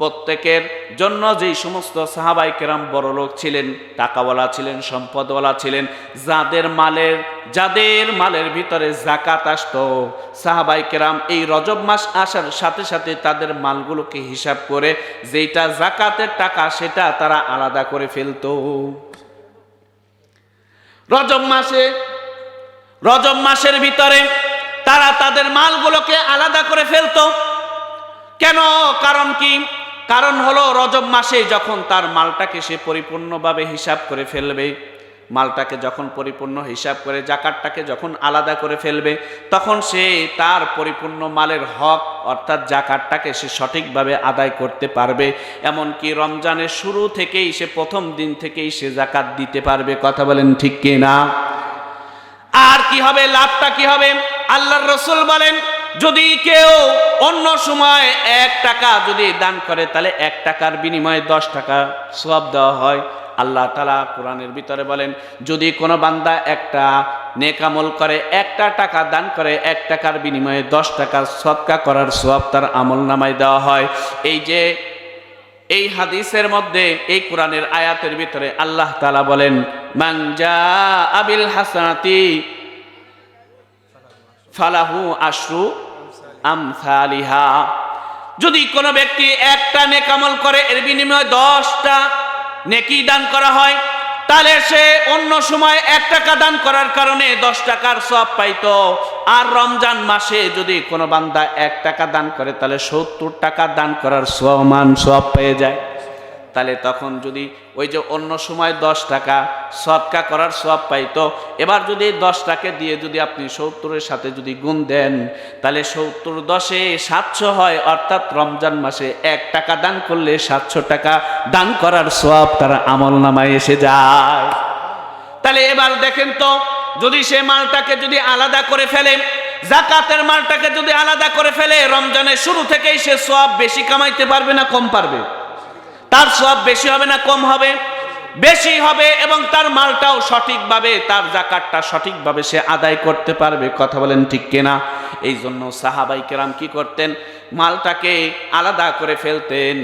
প্রত্যেকের জন্য যেই সমস্ত সাহাবায়ে কেরাম বড় লোক ছিলেন, টাকাওয়ালা ছিলেন, সম্পদওয়ালা ছিলেন, যাদের মালের ভিতরে যাকাত আসতো, সাহাবায়ে কেরাম এই রজব মাস আসার সাথে সাথে তাদের মালগুলোকে হিসাব করে যেটা যাকাতের টাকা সেটা তারা আলাদা করে ফেলতো। রজব মাসের ভিতরে তারা তাদের মালগুলোকে আলাদা করে ফেলতো। কেন? কারণ কি? কারণ হলো রজব মাসে যখন তার মালটাকে সে পরিপূর্ণভাবে হিসাব করে ফেলবে, মালটাকে যখন পরিপূর্ণ হিসাব করে জাকাতটাকে যখন আলাদা করে ফেলবে, তখন সে তার পরিপূর্ণ মালের হক অর্থাৎ জাকাতটাকে সে সঠিকভাবে আদায় করতে পারবে। এমনকি রমজানের শুরু থেকেই সে প্রথম দিন থেকেই সে জাকাত দিতে পারবে। কথা বলেন ঠিক কি না? আর কি হবে? লাভটা কি হবে? আল্লাহর রাসূল বলেন, যদি কেউ অন্য সময় 1 টাকা যদি দান করে তাহলে 1 টাকার বিনিময়ে 10 টাকা সওয়াব দেওয়া হয়। আল্লাহ তাআলা কোরআনের ভিতরে বলেন, যদি কোনো বান্দা একটা নেক আমল করে, 1 টাকা দান করে, 1 টাকার বিনিময়ে 10 টাকা সদকা করার সওয়াব তার আমলনামায় দেওয়া হয়। এই যে এই হাদিসের মধ্যে এই কোরআনের আয়াতের ভিতরে আল্লাহ তাআলা বলেন, মান জাআ বিল হাসানাতি ফালাহু আশরু আমসালিহা। যদি কোনো ব্যক্তি একটা নেক আমল করে এর বিনিময়ে 10টা নেকি দান করা হয়, তাহলে সে অন্য সময় 1 টাকা দান করার কারণে 10 টাকার সওয়াব পাইতো। আর রমজান মাসে যদি কোনো বান্দা 1 টাকা দান করে তাহলে 70 টাকা দান করার সমান সওয়াব পেয়ে যায়। তাহলে তখন যদি ওই যে অন্য সময় 10 টাকা সদকা করার সওয়াব পাইতো, এবার যদি 10 টাকা দিয়ে যদি আপনি 70-এর সাথে যদি গুণ দেন, তাহলে 70 10-এ 700 হয়, অর্থাৎ রমজান মাসে 1 টাকা দান করলে 700 টাকা দান করার সওয়াব তার আমলনামায় এসে যায়। তাহলে এবার দেখেন তো, যদি সে মালটাকে যদি আলাদা করে ফেলে, যাকাতের মালটাকে যদি আলাদা করে ফেলে, রমজানের শুরু থেকেই সে সওয়াব বেশি কামাইতে পারবে না কম পারবে? তার সওয়াব বেশি হবে না কম হবে? বেশি হবে, এবং তার মালটাও সঠিকভাবে, তার যাকাতটা সঠিকভাবে সে আদায় করতে পারবে। কথা বলেন ঠিক কিনা? এই জন্য সাহাবাই কেরাম কি করতেন? মালটাকে আলাদা করে ফেলতেন।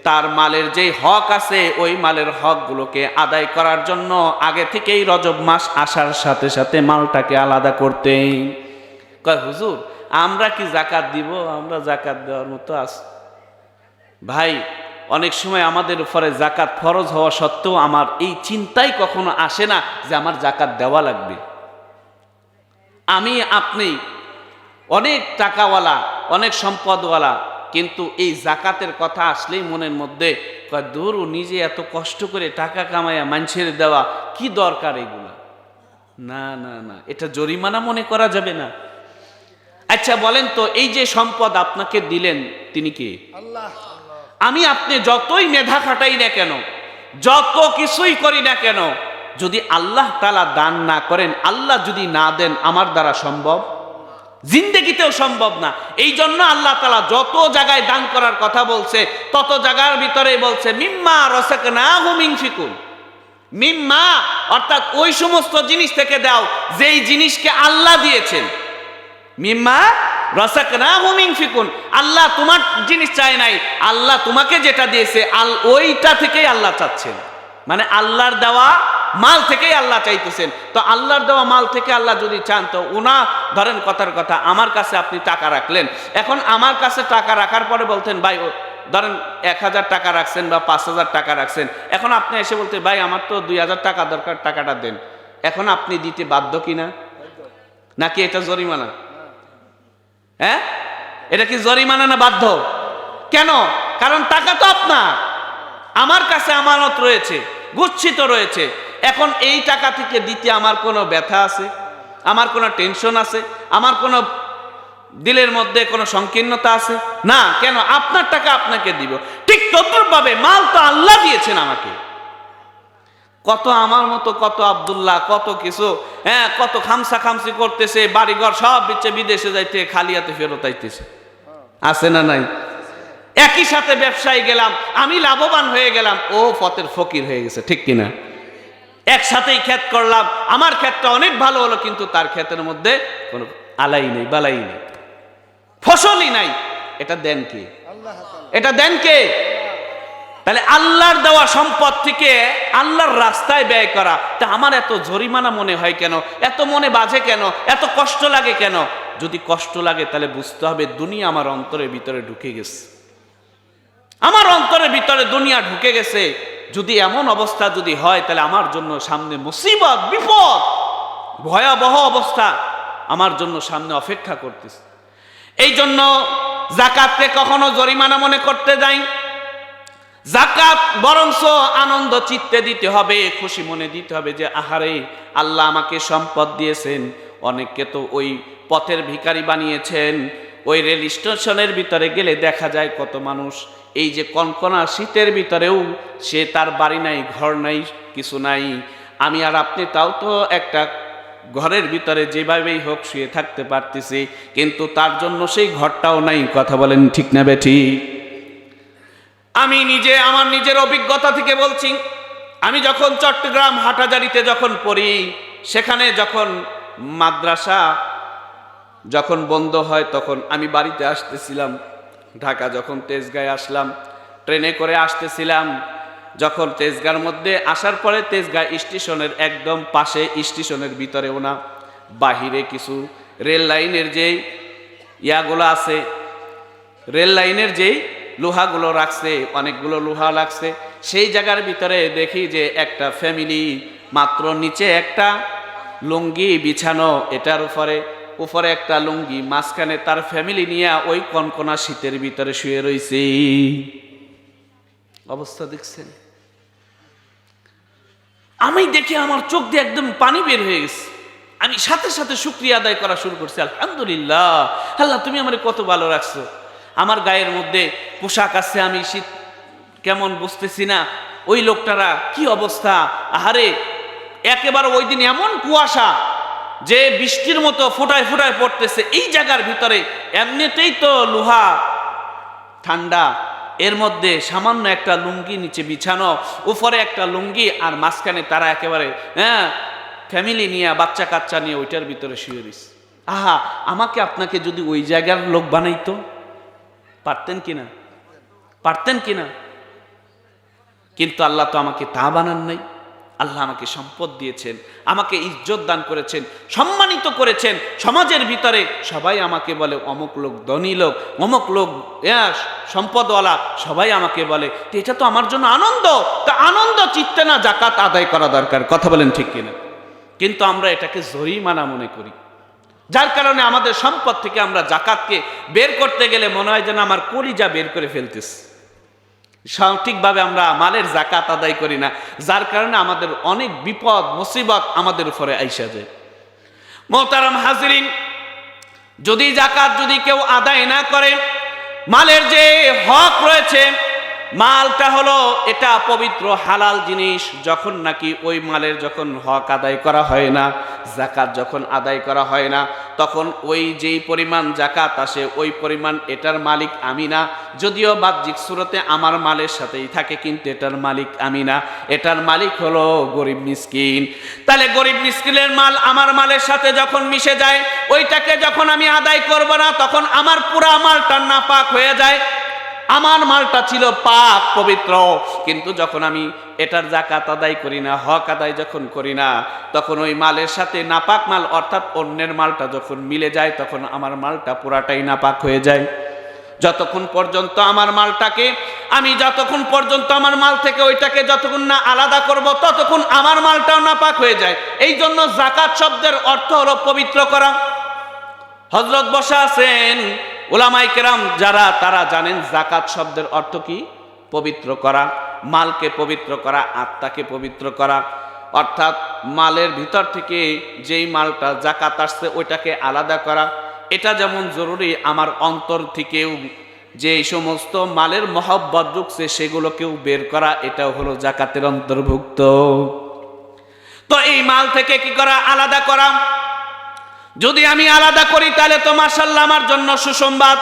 তার মালের যেই হক আছে, ওই মালের হকগুলোকে আদায় করার জন্য আগে থেকেই রজব মাস আসার সাথে সাথে মালটাকে আলাদা করতেন। কয় হুজুর, আমরা কি যাকাত দিব? আমরা যাকাত দেওয়ার মতো আছি? ভাই, অনেক সময় আমাদের উপরে যাকাত ফরজ হওয়া সত্ত্বেও আমার এই চিন্তাই কখনো আসে না যে আমার যাকাত দেওয়া লাগবে। আমি আপনি অনেক টাকাওয়ালা, অনেক সম্পদওয়ালা, কিন্তু এই যাকাতের কথা আসলেই মনের মধ্যে কয় দূর, নিজে এত কষ্ট করে টাকা কামাইয়া মানুষের দেওয়া কি দরকার এগুলা? না না না, এটা জরিমানা মনে করা যাবে না। আচ্ছা বলেন তো, এই যে সম্পদ আপনাকে দিলেন, তিনি কে? আল্লাহ। আমি আপনি যতই মেধা খাটাই না কেন, যত কিছুই করি না কেন, যদি আল্লাহ তাআলা দান না করেন, আল্লাহ যদি না দেন, আমার দ্বারা সম্ভব জিন্দেগিতেও সম্ভব না। এই জন্য আল্লাহ তাআলা যত জায়গায় দান করার কথা বলছে, তত জায়গার ভিতরে বলছে মিম্মা রাযাকনাহুম ইনফিকুন। মিম্মা অর্থাৎ ওই সমস্ত জিনিস থেকে দাও যেই জিনিসকে আল্লাহ দিয়েছেন। মিম্মা রাযাকনাহুম ইনফিকুন, আল্লাহ তোমার জিনিস চায় নাই, আল্লাহ তোমাকে যেটা দিয়েছে ওইটা থেকেই আল্লাহ চাচ্ছেন। মানে আল্লাহর দেওয়া মাল থেকেই আল্লাহ চাইতেছেন। তো আল্লাহর দেওয়া মাল থেকে আল্লাহ যদি চান, তো উনা ধরেন কথার কথা, আমার কাছে আপনি টাকা রাখলেন, এখন আমার কাছে টাকা রাখার পরে বলতেন ভাই, ধরেন 1000 টাকা রাখছেন বা 5000 টাকা রাখছেন, এখন আপনি এসে বলতে ভাই আমার তো 2000 টাকা দরকার, টাকাটা দেন। এখন আপনি দিতে বাধ্য কিনা? নাকি এটা জরিমানা? হ্যাঁ, এটা কি জরিমানা না বাধ্য? কেন? কারণ টাকা তো আপনার, আমার কাছে আমানত রয়েছে, গচ্ছিত রয়েছে। এখন এই টাকা থেকে দিতে আমার কোনো ব্যথা আছে? আমার কোনো টেনশন আছে? আমার কোনো দিলের মধ্যে কোনো সংকীর্ণতা আছে? না। কেন? আপনার টাকা আপনাকে দিব। ঠিক তদ্রুপভাবে মাল তো আল্লাহ দিয়েছেন আমাকে। কত আমার মতো কত আব্দুল্লাহ কত কিছু, হ্যাঁ, কত খামসা খামসি করতেছে, বাড়িঘর সব বিচ্ছে বিদেশে যাইতে খালি হাতে ফেরত আইতেছে, আছে না নাই? একই সাথে ব্যবসায় গেলাম, আমি লাভবান হয়ে গেলাম, ও পথের ফকির হয়ে গেছে, ঠিক কিনা? একসাথেই ক্ষেত করলাম, আমার ক্ষেতটা অনেক ভালো হলো, কিন্তু তার ক্ষেতের মধ্যে কোনো আলাই নেই, বালাই নেই, ফসলই নাই। এটা দেন কে? এটা দেন কে? তাহলে আল্লাহর দেওয়া সম্পদ থেকে আল্লাহর রাস্তায় ব্যয় করা, তা আমার এত জরিমানা মনে হয় কেন? এত মনে বাজে কেন? এত কষ্ট লাগে কেন? যদি কষ্ট লাগে তাহলে বুঝতে হবে দুনিয়া আমার অন্তরের ভিতরে ঢুকে গেছে, আমার অন্তরের ভিতরে দুনিয়া ঢুকে গেছে। যদি এমন অবস্থা যদি হয়, তাহলে আমার জন্য সামনে মুসিবত, বিপদ, ভয়াবহ অবস্থা আমার জন্য সামনে অপেক্ষা করতেছে। এই জন্য যাকাতকে কখনো জরিমানা মনে করতে যাই। যাকাত বরংস আনন্দ চিত্তে দিতে হবে, খুশি মনে দিতে হবে যে আহারে আল্লাহ আমাকে সম্পদ দিয়েছেন। অনেককে তো ওই পথের ভিখারি বানিয়েছেন। ওই রেল স্টেশনের ভিতরে গেলে দেখা যায় কত মানুষ এই যে কনকনা শীতের ভিতরেও সে তার বাড়ি নাই, ঘর নাই, কিছু নাই। আমি আর আপনি তাও তো একটা ঘরের ভিতরে যেভাবেই হোক শুয়ে থাকতে পারতেছি, কিন্তু তার জন্য সেই ঘরটাও নাই। কথা বলেন ঠিক না বেঠিক? আমি নিজে আমার নিজের অভিজ্ঞতা থেকে বলছি, আমি যখন চট্টগ্রাম হাটাজারিতে যখন পড়ি, সেখানে যখন মাদ্রাসা যখন বন্ধ হয়, তখন আমি বাড়িতে আসতেছিলাম। ঢাকা যখন তেজগাঁয়ে আসলাম, ট্রেনে করে আসতেছিলাম। যখন তেজগাঁর মধ্যে আসার পরে তেজগাঁ স্টেশনের একদম পাশে, স্টেশনের ভিতরেও না, বাহিরে কিছু রেল লাইনের যেই ইয়াগুলো আছে, রেল লাইনের যেই লোহাগুলো রাখছে, অনেকগুলো লোহা লাগছে, সেই জায়গার ভিতরে দেখি যে একটা ফ্যামিলি, মাত্র নিচে একটা লুঙ্গি বিছানো, এটার উপরে একটা লুঙ্গি, মাঝখানে তার ফ্যামিলি নিয়ে ওই কনকনা শীতের ভিতরে শুয়ে রয়েছে। অবস্থা দেখছেন? আমি দেখে আমার চোখ দিয়ে একদম পানি বের হয়ে গেছে। আমি সাথে সাথে শুকরিয়া আদায় করা শুরু করছি, আলহামদুলিল্লাহ, আল্লাহ তুমি আমার কত ভালো রাখছো। আমার গায়ের মধ্যে পোশাক আছে, আমি শীত কেমন বুঝতেছি না। ওই লোকটারা কি অবস্থা, আহারে একেবারে ওই দিন এমন কুয়াশা যে বৃষ্টির মতো ফোটায় ফোটায় পড়তেছে। এই জায়গার ভিতরে এমনিতেই তো লোহা ঠান্ডা, এর মধ্যে সামান্য একটা লুঙ্গি নিচে বিছানো, উপরে একটা লুঙ্গি, আর মাঝখানে তারা একেবারে ফ্যামিলি নিয়ে বাচ্চা কাচ্চা নিয়ে ওইটার ভিতরে শুয়ে দিস। আহা, আমাকে আপনাকে যদি ওই জায়গার লোক বানাইতো, পারতেন কিনা? পারতেন কিনা? কিন্তু আল্লাহ তো আমাকে তা বানান নাই। আল্লাহ আমাকে সম্পদ দিয়েছেন, আমাকে ইজ্জত দান করেছেন, সম্মানিত করেছেন। সমাজের ভিতরে সবাই আমাকে বলে অমুক লোক ধনী লোক, অমুক লোক সম্পদওয়ালা, সবাই আমাকে বলে। তো এটা তো আমার জন্য আনন্দ। তা আনন্দ চিত্তে না জাকাত আদায় করা দরকার, কথা বলেন ঠিক কিনা? কিন্তু আমরা এটাকে জরিমানা মনে করি, যার কারণে আমাদের সম্পদ থেকে আমরা জাকাতকে বের করতে গেলে মনে হয় যেন আমার কলিজা বের করে ফেলতেছে। সঠিকভাবে আমরা মালের জাকাত আদায় করি না, যার কারণে আমাদের অনেক বিপদ মুসিবত আমাদের উপরে আইসা যায়। মোহতারাম হাজরিন, যদি জাকাত যদি কেউ আদায় না করে, মালের যে হক রয়েছে, মালটা হলো এটা পবিত্র হালাল জিনিস। যখন নাকি ওই মালের যখন হক আদায় করা হয় না, জাকাত যখন আদায় করা হয় না, তখন ওই যেই পরিমাণ জাকাত আসে ওই পরিমাণ এটার মালিক আমি না। যদিও বাহ্যিক সুরতে আমার মালের সাথেই থাকে, কিন্তু এটার মালিক আমি না, এটার মালিক হলো গরিব মিসকিন। তাহলে গরিব মিসকিনের মাল আমার মালের সাথে যখন মিশে যায়, ওইটাকে যখন আমি আদায় করব না, তখন আমার পুরা মালটা নাপাক হয়ে যায়। আমার মালটা ছিল পাক পবিত্র, কিন্তু যখন আমি এটার জাকাত আদায় করি না, হক আদায় যখন করি না, তখন ওই মালের সাথে নাপাক মাল অর্থাৎ অন্যের মালটা যখন মিলে যায়, তখন আমার মালটা পুরাটাই নাপাক হয়ে যায়। যতক্ষণ পর্যন্ত আমার মালটাকে আমি যতক্ষণ পর্যন্ত আমার মাল থেকে ওইটাকে যতক্ষণ না আলাদা করব, ততক্ষণ আমার মালটাও নাপাক হয়ে যায়। এই জন্য জাকাত শব্দের অর্থ হলো পবিত্র করা। হযরত বসা আছেন উলামায়ে কেরাম যারা, তারা জানেন জাকাত শব্দের অর্থ কি? পবিত্র করা, মালকে পবিত্র করা, আত্মাকে পবিত্র করা। অর্থাৎ মালের ভিতর থেকে যেই মালটা জাকাত আসছে ওইটাকে আলাদা করা। এটা যেমন জরুরি, আমার অন্তর থেকেও যে সমস্ত মালের মহব্বত ঢুকছে সেগুলোকেও বের করা, এটাও হলো জাকাতের অন্তর্ভুক্ত। তো এই মাল থেকে কি করা? আলাদা করা। যদি আমি আলাদা করি তাহলে তো মাশাআল্লাহ আমার জন্য সুসংবাদ।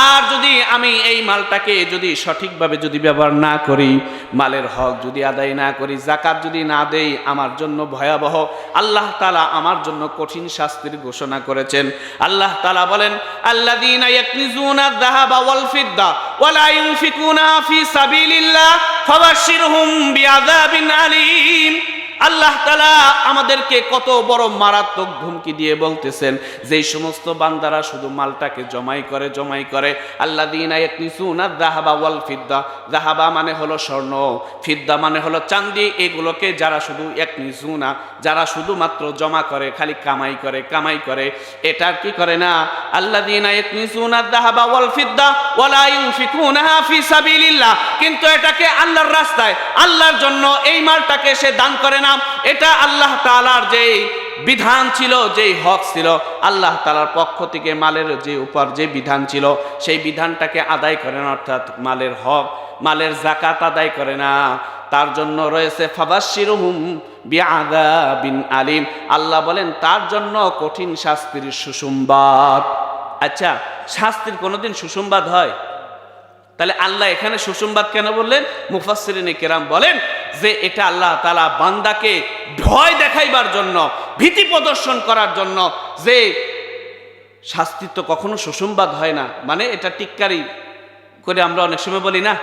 আর যদি আমি এই মালটাকে যদি সঠিকভাবে যদি ব্যবহার না করি, মালের হক যদি আদায় না করি, জাকাত যদি না দেই, আমার জন্য ভয়াবহ। আল্লাহ তাআলা আমার জন্য কঠিন শাস্তির ঘোষণা করেছেন। আল্লাহ তাআলা বলেন, আল্লাযীনা ইয়াকনিজুনা যাহাবা ওয়াল ফিদ্দা ওয়া লা ইউনফিকুনা ফি সাবিলিল্লাহ ফাবাশশিরহুম বিআযাবিন আলীম। আল্লাহ তাআলা আমাদেরকে কত বড় মারাত্মক ধমকি দিয়ে বলতেছেন, যে সমস্ত বান্দারা শুধু মালটাকে জমাই করে। আল্লাযীনা ইয়াকনিসুনা যাহাবা ওয়াল ফিদ্দা, যাহাবা মানে হলো স্বর্ণ, ফিদ্দা মানে হলো চাঁদি, এগুলোকে যারা শুধু ইয়াকনিসুনা, যারা শুধুমাত্র জমা করে, খালি কামাই করে, এটা কি করে না। আল্লাযীনা ইয়াকনিসুনা যাহাবা ওয়াল ফিদ্দা ওয়া লা ইউনফিকুনাহা ফি সাবিলিল্লাহ, কিন্তু এটাকে আল্লাহর রাস্তায়, আল্লাহর জন্য এই মালটাকে সে দান করে না। এটা আল্লাহ তাআলার যে বিধান ছিল, যেই হক ছিল, আল্লাহ তাআলার পক্ষ থেকে মালের যে উপর যে বিধান ছিল, সেই বিধানটাকে আদায় করে না, অর্থাৎ মালের হক, মালের যাকাত আদায় করে না। তার জন্য রয়েছে ফাবাশশিরহুম বিআযাবিন আলীম। আল্লাহ বলেন তার জন্য কঠিন শাস্তির সুসংবাদ। আচ্ছা, শাস্তির কোনোদিন সুসংবাদ হয়? তাহলে আল্লাহ এখানে সুসংবাদ কেন বললেন? মুফাসসিরিনে কেরাম বলেন যে এটা আল্লাহ তাআলা বান্দাকে ভয় দেখাইবার জন্য, ভীতি প্রদর্শন করার জন্য, যে শাস্তি তো কখনো সুসংবাদ হয় না। মানে এটা টিটকারি করে আমরা অনেক সময় বলি না,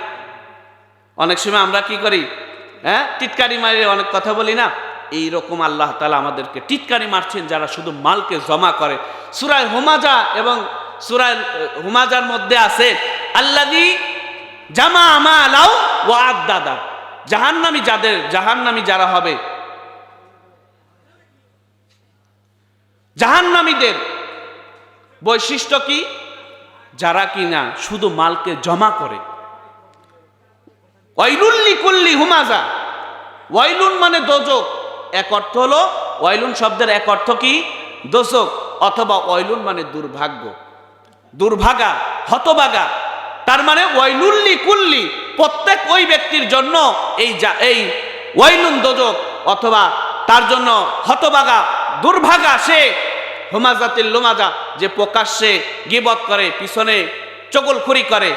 অনেক সময় আমরা কি করি, টিটকারি মারে অনেক কথা বলি না। এইরকম আল্লাহ তাআলা আমাদেরকে টিটকারি মারছেন যারা শুধু মালকে জমা করে। সূরা হুমাজা এবং সূরা হুমাজার মধ্যে আছে আল্লাযী জামা মালাও ওয়া আদ্দাদা। জাহান্নামী যারা হবে, জাহান্নামীদের বৈশিষ্ট্য কি? যারা কিনা শুধু মালকে জমা করে। ওয়াইলুন লিকুল্লি হুমাজা, ওয়াইলুন মানে দোজক, এক অর্থ হলো ওয়াইলুন শব্দের এক অর্থ কি? দোজক, অথবা ওয়াইলুন মানে দুর্ভাগ্য, দুর্ভাগা, হতভাগা। তার মানে ওয়াইলুন লিকুল্লি, প্রত্যেক ওই ব্যক্তির জন্য এই ওয়াইলুন দোজক, অথবা তার জন্য হতভাগা, দুর্ভাগা সে, হুমাজাতিল লুমাজা, যে প্রকাশ্যে গীবত করে, পিছনে চগলখড়ি করে।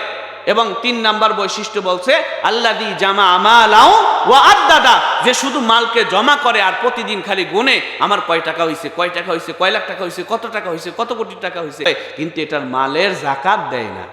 এবং 3 নাম্বার বৈশিষ্ট্য বলছে আল্লাযী জামা আমালাও ওয়া আদ্দাদা, যে শুধু মালকে জমা করে আর প্রতিদিন খালি গুনে আমার কয় টাকা হইছে, কয় টাকা হইছে, কয় লাখ টাকা হইছে, কত টাকা হইছে, কত কোটি টাকা হইছে, কিন্তু এটার মালের যাকাত দেয় না।